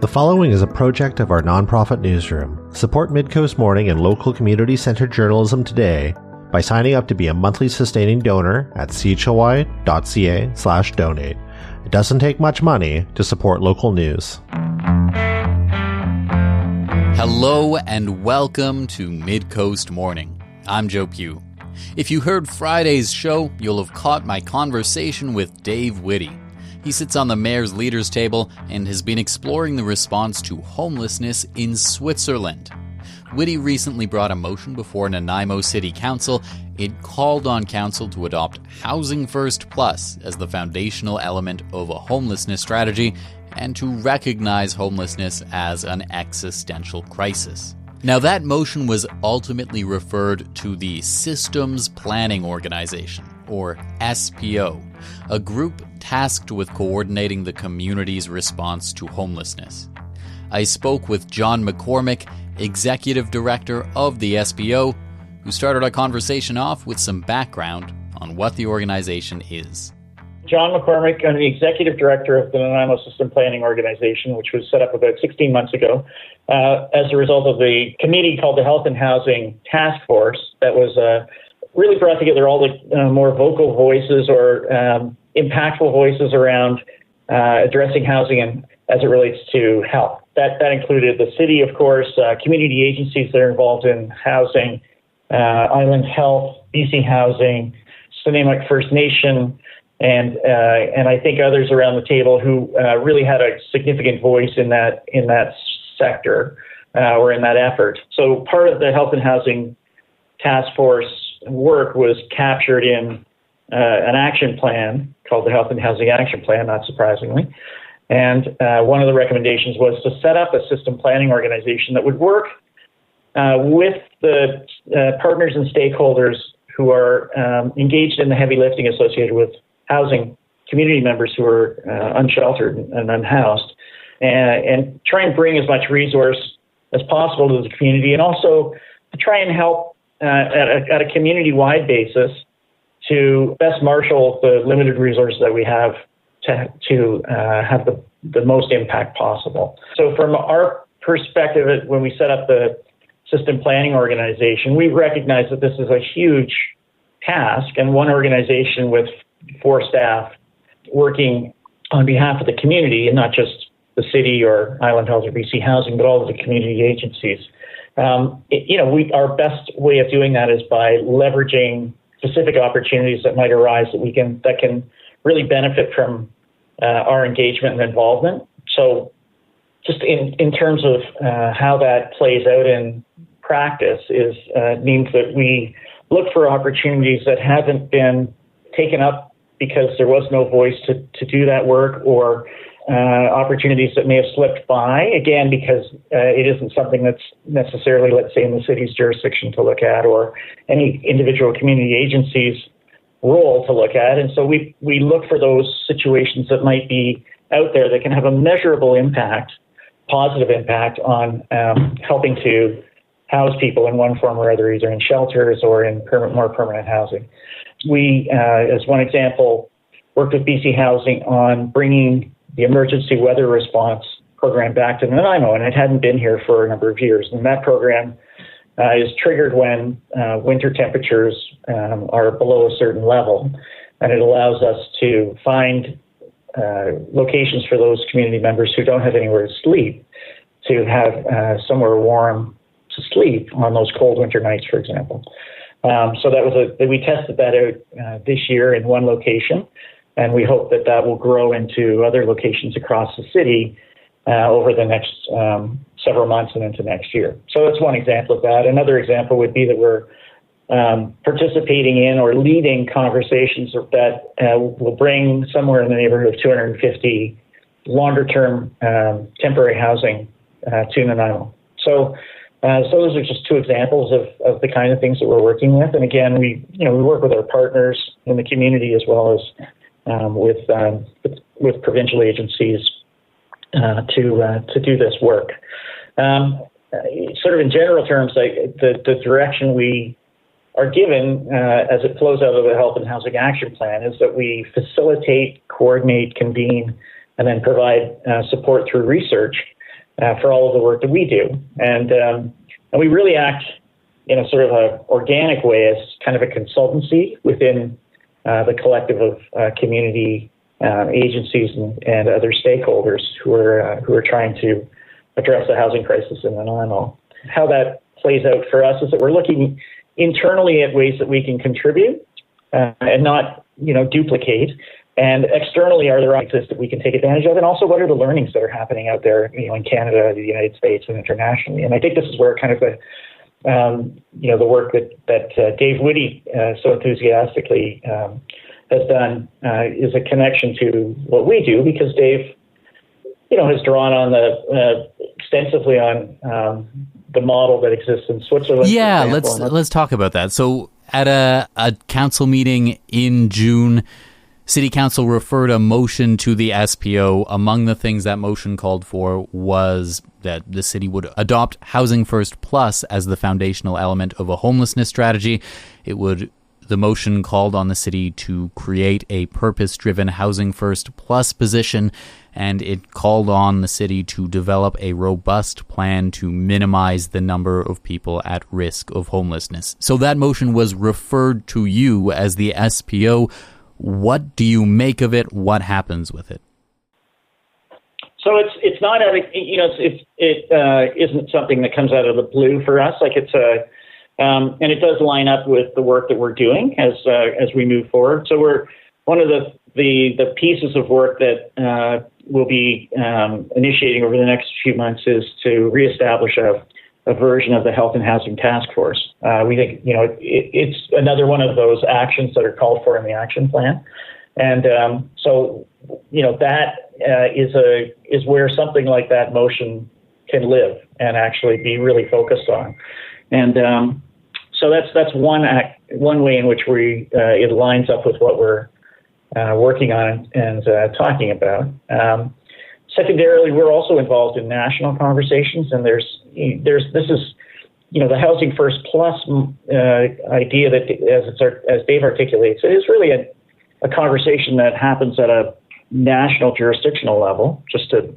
The following is a project of our nonprofit newsroom. Support Midcoast Morning and local community-centered journalism today by signing up to be a monthly sustaining donor at chly.ca/donate. It doesn't take much money to support local news. Hello and welcome to Midcoast Morning. I'm Joe Pugh. If you heard Friday's show, you'll have caught my conversation with Dave Whitty. He sits on the mayor's leaders table and has been exploring the response to homelessness in Switzerland. Whitty recently brought a motion before Nanaimo City Council. It called on council to adopt Housing First Plus as the foundational element of a homelessness strategy and to recognize homelessness as an existential crisis. Now, that motion was ultimately referred to the Systems Planning Organization, or SPO, a group tasked with coordinating the community's response to homelessness. I spoke with John McCormick, Executive Director of the SPO, who started our conversation off with some background on what the organization is. John McCormick, I'm the Executive Director of the Nanaimo Systems Planning Organization, which was set up about 16 months ago as a result of the committee called the Health and Housing Task Force that was really brought together all the more vocal voices or impactful voices around addressing housing and as it relates to health. That included the city, of course, community agencies that are involved in housing, Island Health, BC Housing, Nanaimo First Nation, and I think others around the table who really had a significant voice in that sector or in that effort. So part of the Health and Housing Task Force work was captured in an action plan called the Health and Housing Action Plan, not surprisingly. And one of the recommendations was to set up a system planning organization that would work with the partners and stakeholders who are engaged in the heavy lifting associated with housing community members who are unsheltered and unhoused, and try and bring as much resource as possible to the community, and also to try and help at a community-wide basis to best marshal the limited resources that we have to have the most impact possible. So from our perspective, when we set up the System Planning Organization, we recognize that this is a huge task, and one organization with 4 staff working on behalf of the community, and not just the city or Island Health or BC Housing, but all of the community agencies. Our best way of doing that is by leveraging specific opportunities that might arise that can really benefit from our engagement and involvement. So just in terms of how that plays out in practice means that we look for opportunities that haven't been taken up because there was no voice to do that work, or opportunities that may have slipped by, again, because it isn't something that's necessarily, let's say, in the city's jurisdiction to look at, or any individual community agency's role to look at. And so we look for those situations that might be out there that can have a measurable impact, positive impact on helping to house people in one form or other, either in shelters or in more permanent housing. We, as one example, worked with BC Housing on bringing the emergency weather response program back to Nanaimo, and it hadn't been here for a number of years. And that program is triggered when winter temperatures are below a certain level, and it allows us to find locations for those community members who don't have anywhere to sleep, to have somewhere warm to sleep on those cold winter nights, for example. So we tested that out this year in one location, and we hope that will grow into other locations across the city over the next several months and into next year. So that's one example of that. Another example would be that we're participating in or leading conversations that will bring somewhere in the neighborhood of 250 longer-term temporary housing to Nanaimo. So those are just 2 examples of the kind of things that we're working with. And again, we work with our partners in the community as well as with provincial agencies to do this work. Sort of in general terms, the direction we are given as it flows out of the Health and Housing Action Plan is that we facilitate, coordinate, convene, and then provide support through research for all of the work that we do. And we really act in a sort of a organic way as kind of a consultancy within the collective of community agencies and other stakeholders who are trying to address the housing crisis in Nanaimo. How that plays out for us is that we're looking internally at ways that we can contribute and not, duplicate. And externally, are there opportunities that we can take advantage of? And also, what are the learnings that are happening out there, in Canada, the United States, and internationally? And I think this is where kind of the work that Dave Whitty so enthusiastically has done is a connection to what we do, because Dave, has drawn on extensively on the model that exists in Switzerland. Yeah, let's talk about that. So at a council meeting in June, City Council referred a motion to the SPO. Among the things that motion called for was that the city would adopt Housing First Plus as the foundational element of a homelessness strategy. The motion called on the city to create a purpose-driven Housing First Plus position, and it called on the city to develop a robust plan to minimize the number of people at risk of homelessness. So that motion was referred to you as the SPO. What do you make of it? What happens with it? So it's not it isn't something that comes out of the blue for us. Like and it does line up with the work that we're doing as we move forward. So we're one of the pieces of work that we'll be initiating over the next few months is to reestablish a version of the Health and Housing Task Force. We think it's another one of those actions that are called for in the action plan, and so that is where something like that motion can live and actually be really focused on, and so that's one way in which it lines up with what we're working on and talking about. Secondarily, we're also involved in national conversations, and this is the Housing First Plus idea that, as Dave articulates, it is really a conversation that happens at a national jurisdictional level. Just to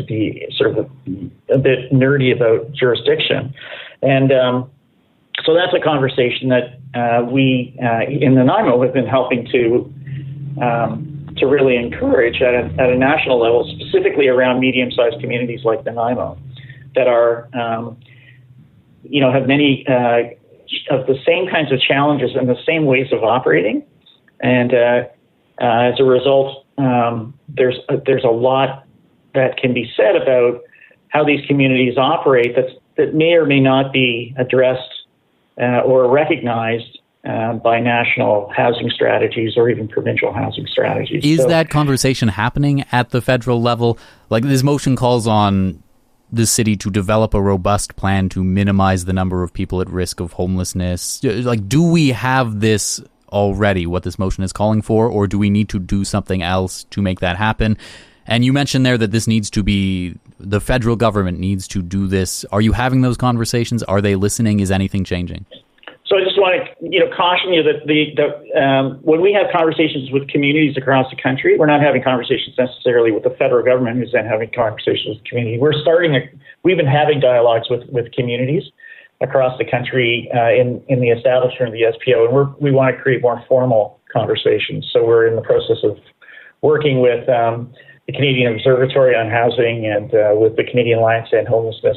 be sort of a bit nerdy about jurisdiction, and so that's a conversation that we in Nanaimo have been helping to really encourage at a national level, specifically around medium-sized communities like Nanaimo that are, have many of the same kinds of challenges and the same ways of operating. And as a result, there's a lot that can be said about how these communities operate that may or may not be addressed or recognized by national housing strategies or even provincial housing strategies. Is that conversation happening at the federal level? Like, this motion calls on the city to develop a robust plan to minimize the number of people at risk of homelessness. Like, do we have this already, what this motion is calling for, or do we need to do something else to make that happen? And you mentioned there that this needs to be, the federal government needs to do this. Are you having those conversations? Are they listening? Is anything changing? So I just want to, caution you that when we have conversations with communities across the country, we're not having conversations necessarily with the federal government, who's then having conversations with the community. We've been having dialogues with communities across the country in the establishment of the SPO, and we want to create more formal conversations. So we're in the process of working with the Canadian Observatory on Housing and with the Canadian Alliance to End Homelessness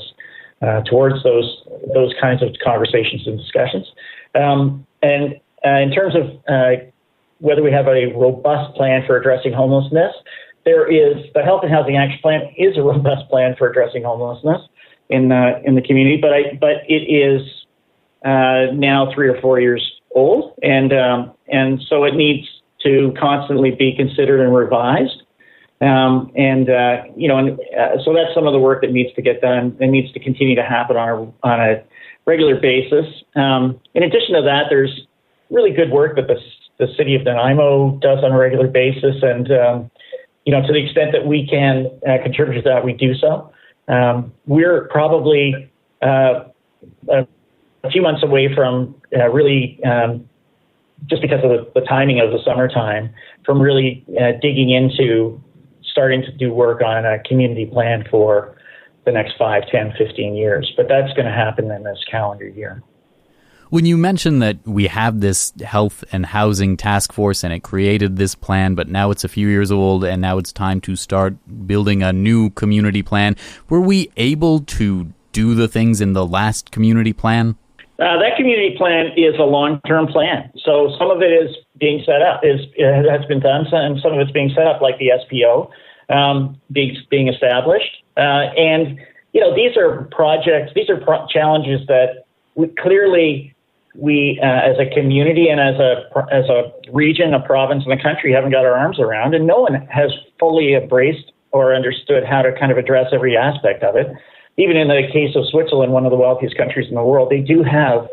towards those kinds of conversations and discussions. And in terms of whether we have a robust plan for addressing homelessness, the Health and Housing Action Plan is a robust plan for addressing homelessness in the community, but it is now 3 or 4 years old, and so it needs to constantly be considered and revised. So that's some of the work that needs to get done and needs to continue to happen on a regular basis. In addition to that, there's really good work that the city of Nanaimo does on a regular basis, and to the extent that we can contribute to that, we do so. We're probably a few months away from really, just because of the timing of the summertime, from really digging into starting to do work on a community plan for the next 5, 10, 15 years. But that's going to happen in this calendar year. When you mentioned that we have this health and housing task force and it created this plan, but now it's a few years old and now it's time to start building a new community plan, were we able to do the things in the last community plan? That community plan is a long-term plan. So some of it is being set up, has been done, and some of it's being set up, like the SPO being established. And, these are projects, challenges that we as a community and as a region, a province in the country haven't got our arms around, and no one has fully embraced or understood how to kind of address every aspect of it. Even in the case of Switzerland, one of the wealthiest countries in the world, they do have,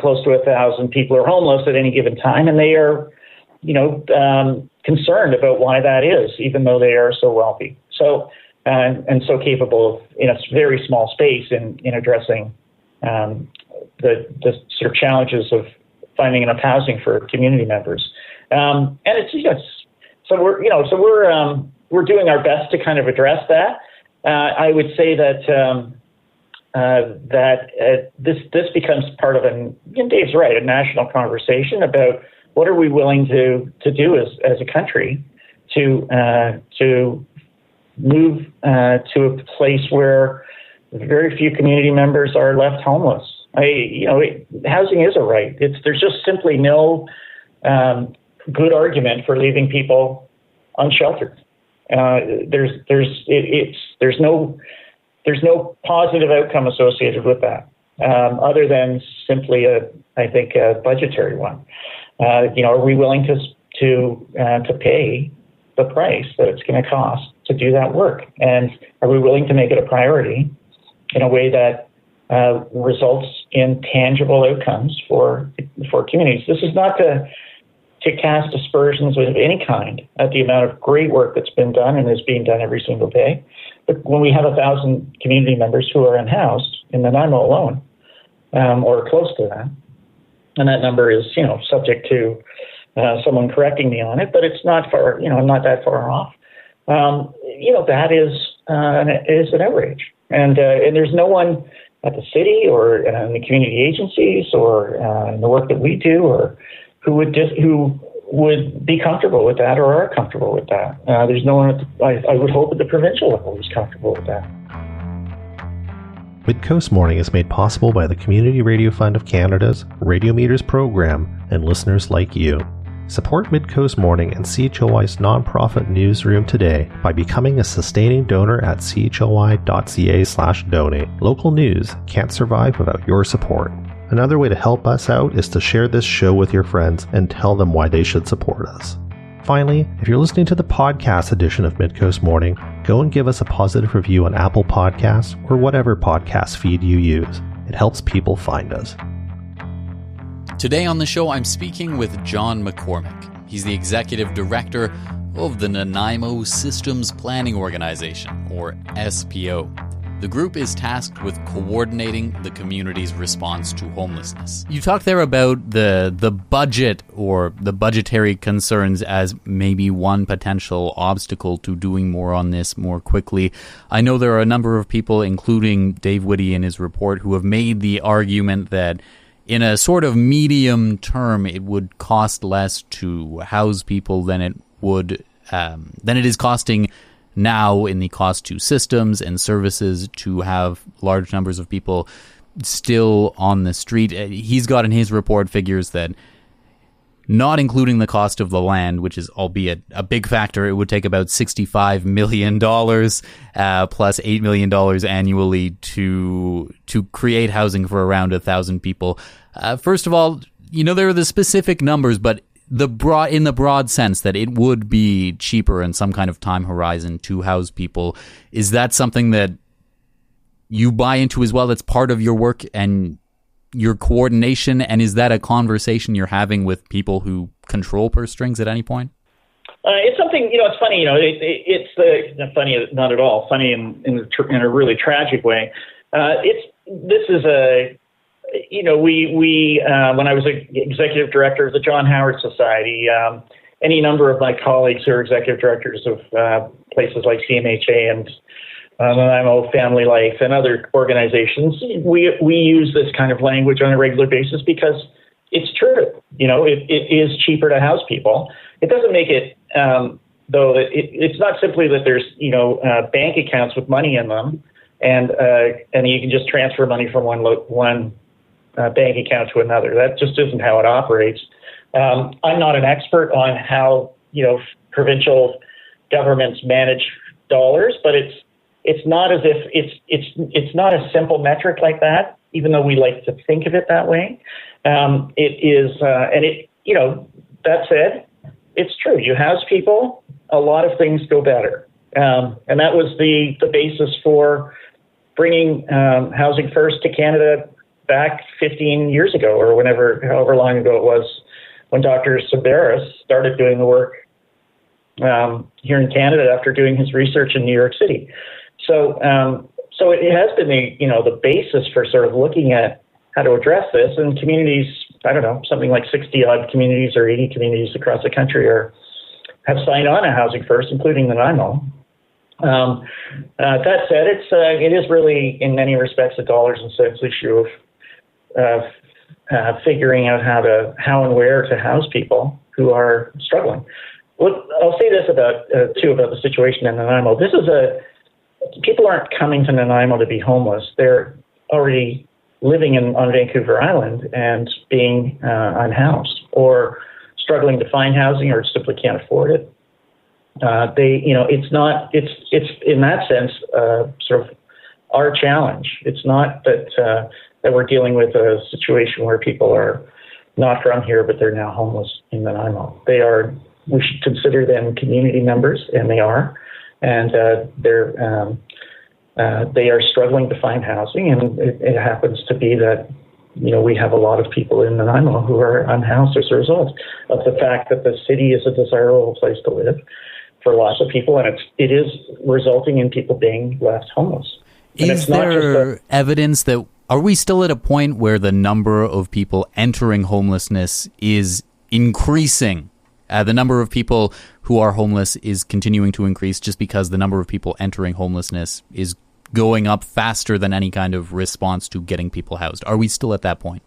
close to 1,000 people are homeless at any given time, and they are, concerned about why that is, even though they are so wealthy. So, and so capable of, in a very small space in addressing the sort of challenges of finding enough housing for community members. And so we're doing our best to kind of address that. I would say that this becomes part of and Dave's right, a national conversation about what are we willing to do as a country to move to a place where very few community members are left homeless. Housing is a right. There's just simply no good argument for leaving people unsheltered. There's no positive outcome associated with that, other than simply a budgetary one. Are we willing to pay the price that it's going to cost to do that work, and are we willing to make it a priority in a way that results in tangible outcomes for communities? This is not to cast aspersions of any kind at the amount of great work that's been done and is being done every single day. But when we have 1,000 community members who are unhoused in Nanaimo alone, or close to that, and that number is, subject to someone correcting me on it, but it's not far, not that far off. That is an outrage, and there's no one at the city or in the community agencies or in the work that we do or who would be comfortable with that or are comfortable with that. There's no one, I would hope, at the provincial level who's comfortable with that. Midcoast Morning is made possible by the Community Radio Fund of Canada's Radio Meters program and listeners like you. Support Midcoast Morning and CHLY's nonprofit newsroom today by becoming a sustaining donor at chly.ca/donate. Local news can't survive without your support. Another way to help us out is to share this show with your friends and tell them why they should support us. Finally, if you're listening to the podcast edition of Midcoast Morning, go and give us a positive review on Apple Podcasts or whatever podcast feed you use. It helps people find us. Today on the show, I'm speaking with John McCormick. He's the executive director of the Nanaimo Systems Planning Organization, or SPO. The group is tasked with coordinating the community's response to homelessness. You talked there about the budget or the budgetary concerns as maybe one potential obstacle to doing more on this more quickly. I know there are a number of people, including Dave Whitty in his report, who have made the argument that in a sort of medium term, it would cost less to house people than it is costing now in the cost to systems and services to have large numbers of people still on the street. He's got in his report figures that, not including the cost of the land, which is albeit a big factor, it would take about $65 million plus $8 million annually to create housing for around 1,000 people. First of all, there are the specific numbers, but in the broad sense that it would be cheaper in some kind of time horizon to house people. Is that something that you buy into as well? That's part of your work and your coordination, and is that a conversation you're having with people who control purse strings at any point? It's something, it's funny, it's not funny, not at all, funny in a really tragic way. When I was executive director of the John Howard Society, any number of my colleagues who are executive directors of places like CMHA and Nanaimo Family Life, and other organizations, we use this kind of language on a regular basis because it's true. It is cheaper to house people. It doesn't make it, though, that it's not simply that there's, bank accounts with money in them, and you can just transfer money from one bank account to another. That just isn't how it operates. I'm not an expert on how, provincial governments manage dollars, but it's not as if it's not a simple metric like that, even though we like to think of it that way. It is, that said, it's true. You house people, a lot of things go better. And that was the basis for bringing Housing First to Canada back 15 years ago, or however long ago it was, when Dr. Severus started doing the work here in Canada after doing his research in New York City. So it has been the basis for sort of looking at how to address this. And communities, I don't know, something like 60 odd communities or 80 communities across the country have signed on to Housing First, including Nanaimo. That said, it is really in many respects a dollars and cents issue of figuring out how and where to house people who are struggling. Well, I'll say this about the situation in Nanaimo. People aren't coming to Nanaimo to be homeless. They're already living on Vancouver Island and being unhoused, or struggling to find housing, or simply can't afford it. It's in that sense sort of our challenge. It's not that we're dealing with a situation where people are not from here, but they're now homeless in Nanaimo. We should consider them community members, and they are. And they are struggling to find housing, and it happens to be that we have a lot of people in Nanaimo who are unhoused as a result of the fact that the city is a desirable place to live for lots of people, and it is resulting in people being left homeless. And is there evidence that, are we still at a point where the number of people entering homelessness is increasing? The number of people who are homeless is continuing to increase just because the number of people entering homelessness is going up faster than any kind of response to getting people housed. Are we still at that point?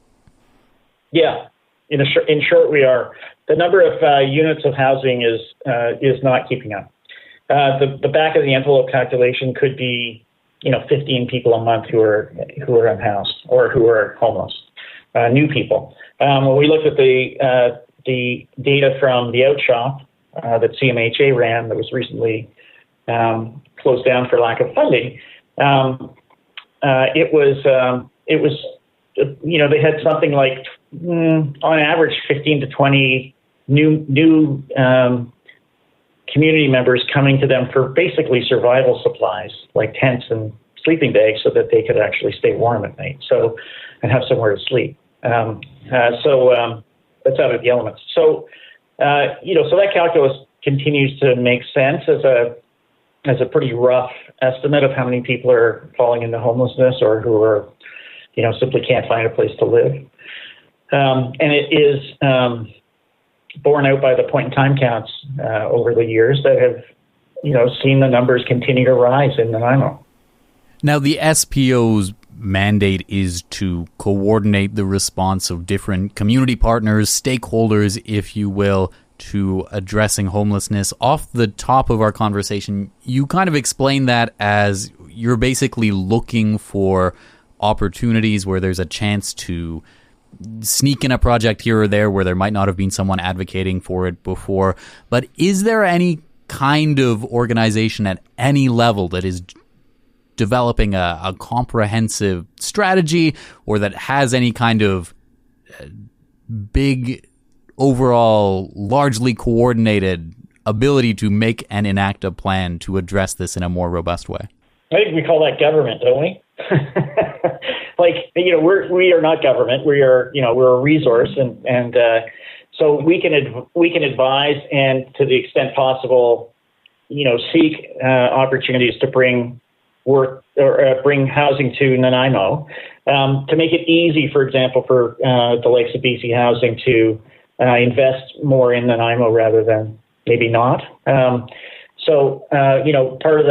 Yeah. In short, we are. The number of units of housing is not keeping up. The back of the envelope calculation could be, 15 people a month who are unhoused or who are homeless, new people. When we looked at the data from the Outshop that CMHA ran, that was recently closed down for lack of funding, it was they had something like on average 15 to 20 new community members coming to them for basically survival supplies like tents and sleeping bags, so that they could actually stay warm at night, and have somewhere to sleep. That's out of the elements. So that calculus continues to make sense as a pretty rough estimate of how many people are falling into homelessness, or who are, simply can't find a place to live. And it is borne out by the point-in-time counts over the years that have, seen the numbers continue to rise in Nanaimo. Now, the SPO's mandate is to coordinate the response of different community partners, stakeholders, if you will, to addressing homelessness. Off the top of our conversation, you kind of explained that as you're basically looking for opportunities where there's a chance to sneak in a project here or there where there might not have been someone advocating for it before. But is there any kind of organization at any level that is developing a comprehensive strategy, or that has any kind of big, overall, largely coordinated ability to make and enact a plan to address this in a more robust way? I think we call that government, don't we? We are not government. We are, we're a resource, and so we can advise, and to the extent possible, seek opportunities to bring work or bring housing to Nanaimo, to make it easy, for example, for the likes of BC Housing to invest more in Nanaimo rather than maybe not. So, part of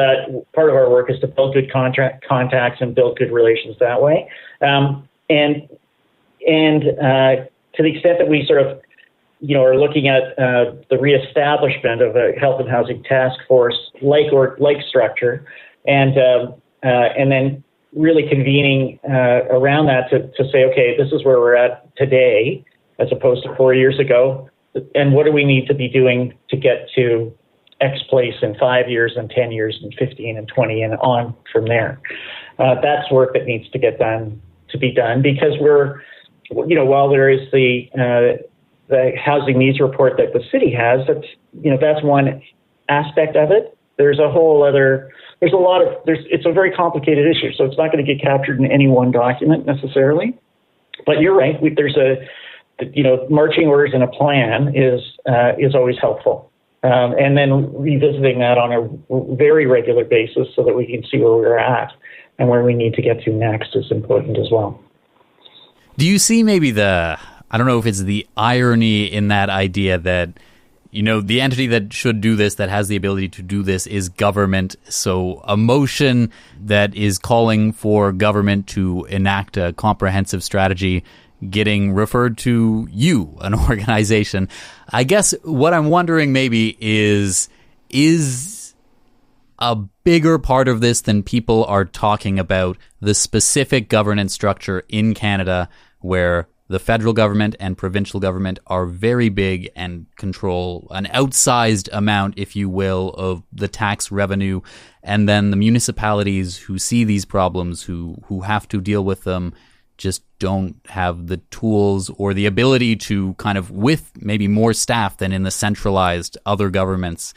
our work is to build good contacts and build good relations that way. And to the extent that we sort of, are looking at the reestablishment of a health and housing task force like structure, and then really convening around that to say, okay, this is where we're at today, as opposed to 4 years ago, and what do we need to be doing to get to X place in 5 years and 10 years and 15 and 20 and on from there. That's work that needs to get done, because we're, while there is the housing needs report that the city has, that's one aspect of it. There's a whole other, it's a very complicated issue, so it's not going to get captured in any one document necessarily. But you're right, there's marching orders and a plan is always helpful. And then revisiting that on a very regular basis so that we can see where we're at and where we need to get to next is important as well. Do you see maybe I don't know if it's the irony in that idea that, the entity that should do this, that has the ability to do this, is government. So a motion that is calling for government to enact a comprehensive strategy getting referred to you, an organization. I guess what I'm wondering maybe is a bigger part of this than people are talking about the specific governance structure in Canada, where the federal government and provincial government are very big and control an outsized amount, if you will, of the tax revenue. And then the municipalities who see these problems, who have to deal with them, just don't have the tools or the ability to kind of, with maybe more staff than in the centralized other governments,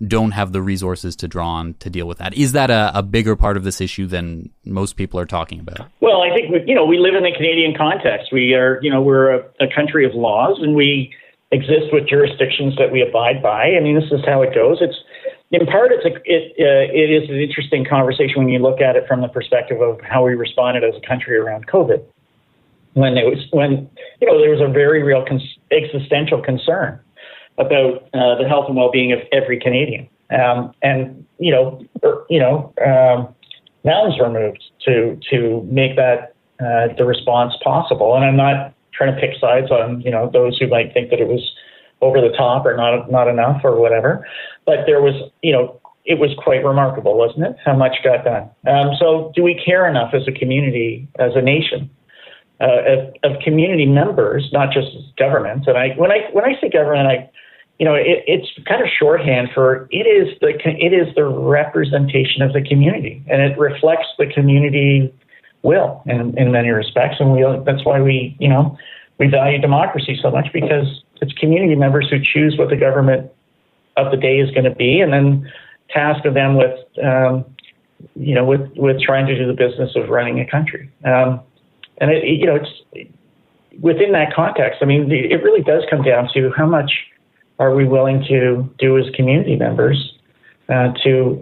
don't have the resources to draw on to deal with that. Is that a bigger part of this issue than most people are talking about? Well, I think we live in the Canadian context. We are, we're a country of laws, and we exist with jurisdictions that we abide by. I mean, this is how it goes. It's in part, it is an interesting conversation when you look at it from the perspective of how we responded as a country around COVID, when there was a very real existential concern about the health and well-being of every Canadian, mountains were moved to make that the response possible. And I'm not trying to pick sides on those who might think that it was over the top or not enough or whatever, but there was it was quite remarkable, wasn't it? How much got done. So do we care enough as a community, as a nation, of community members, not just government? And when I say government, it's kind of shorthand for it is the representation of the community, and it reflects the community will in many respects. And that's why we value democracy so much, because it's community members who choose what the government of the day is going to be, and then task them with trying to do the business of running a country. And it's within that context. I mean, it really does come down to how much are we willing to do as community members to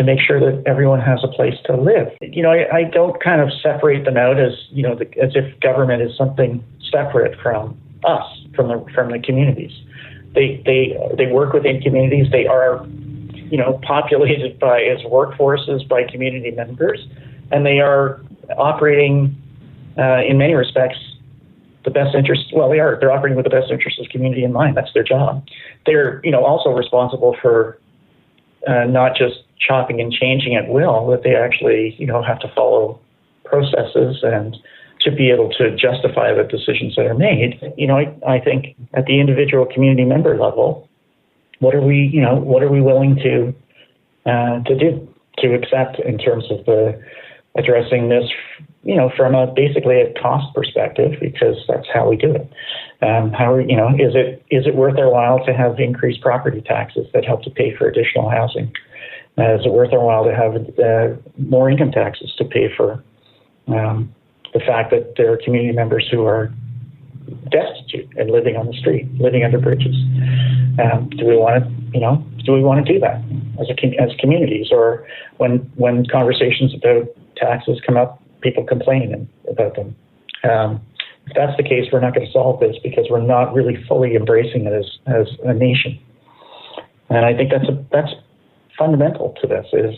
make sure that everyone has a place to live. I don't kind of separate them out as as if government is something separate from us, from the communities. They work within communities. They are populated as workforces by community members, and they are operating in many respects the best interest. Well, they're operating with the best interest of community in mind. That's their job. They're also responsible for not just chopping and changing at will, that they actually have to follow processes and to be able to justify the decisions that are made. I think at the individual community member level, what are we willing to do, to accept in terms of addressing this, from basically a cost perspective, because that's how we do it. Is it worth our while to have increased property taxes that help to pay for additional housing? Is it worth our while to have more income taxes to pay for the fact that there are community members who are destitute and living on the street, living under bridges? Do we want to do that as communities, or when conversations about taxes come up, people complain about them? If that's the case, we're not going to solve this, because we're not really fully embracing it as a nation. And I think that's fundamental to this is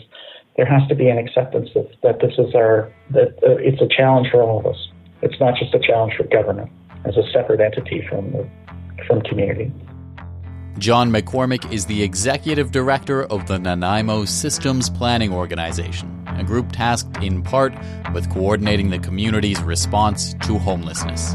there has to be an acceptance that this is it's a challenge for all of us. It's not just a challenge for government as a separate entity from community. John McCormick is the Executive Director of the Nanaimo Systems Planning Organization, a group tasked in part with coordinating the community's response to homelessness.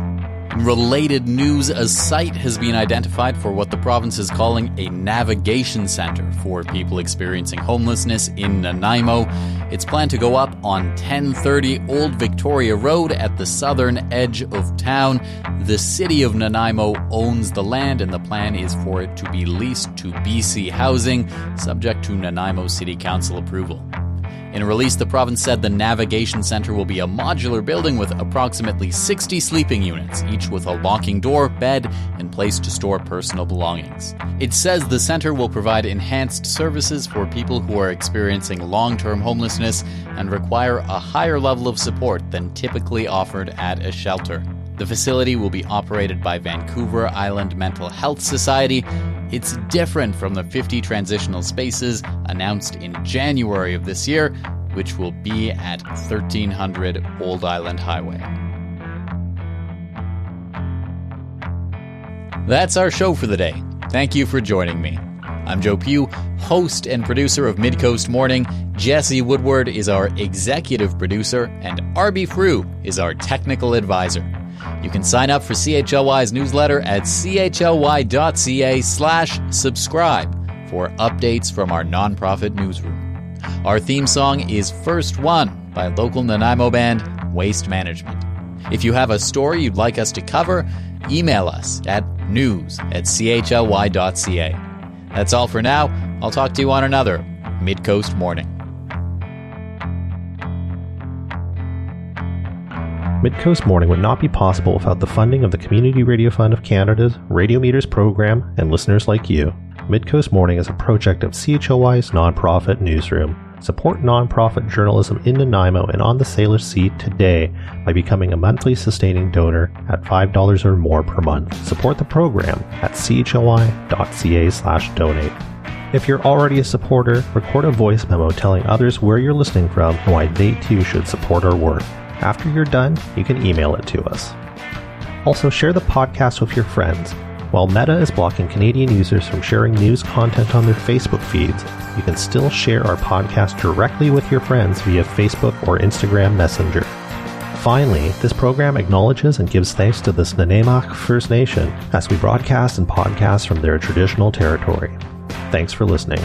In related news, a site has been identified for what the province is calling a navigation center for people experiencing homelessness in Nanaimo. It's planned to go up on 1030 Old Victoria Road at the southern edge of town. The city of Nanaimo owns the land, and the plan is for it to be leased to BC Housing, subject to Nanaimo City Council approval. In a release, the province said the Navigation Centre will be a modular building with approximately 60 sleeping units, each with a locking door, bed, and place to store personal belongings. It says the centre will provide enhanced services for people who are experiencing long-term homelessness and require a higher level of support than typically offered at a shelter. The facility will be operated by Vancouver Island Mental Health Society. It's different from the 50 transitional spaces announced in January of this year, which will be at 1300 Old Island Highway. That's our show for the day. Thank you for joining me. I'm Joe Pugh, host and producer of Midcoast Morning. Jesse Woodward is our executive producer, and Arby Frew is our technical advisor. You can sign up for CHLY's newsletter at chly.ca/subscribe for updates from our nonprofit newsroom. Our theme song is First One by local Nanaimo band Waste Management. If you have a story you'd like us to cover, email us at news@chly.ca. That's all for now. I'll talk to you on another Midcoast Morning. Midcoast Morning would not be possible without the funding of the Community Radio Fund of Canada's Radio Meters program and listeners like you. Midcoast Morning is a project of CHLY's nonprofit newsroom. Support nonprofit journalism in Nanaimo and on the Salish Sea today by becoming a monthly sustaining donor at $5 or more per month. Support the program at chly.ca/donate. If you're already a supporter, record a voice memo telling others where you're listening from and why they too should support our work. After you're done, you can email it to us. Also, share the podcast with your friends. While Meta is blocking Canadian users from sharing news content on their Facebook feeds, you can still share our podcast directly with your friends via Facebook or Instagram Messenger. Finally, this program acknowledges and gives thanks to the Nanaimo First Nation as we broadcast and podcast from their traditional territory. Thanks for listening.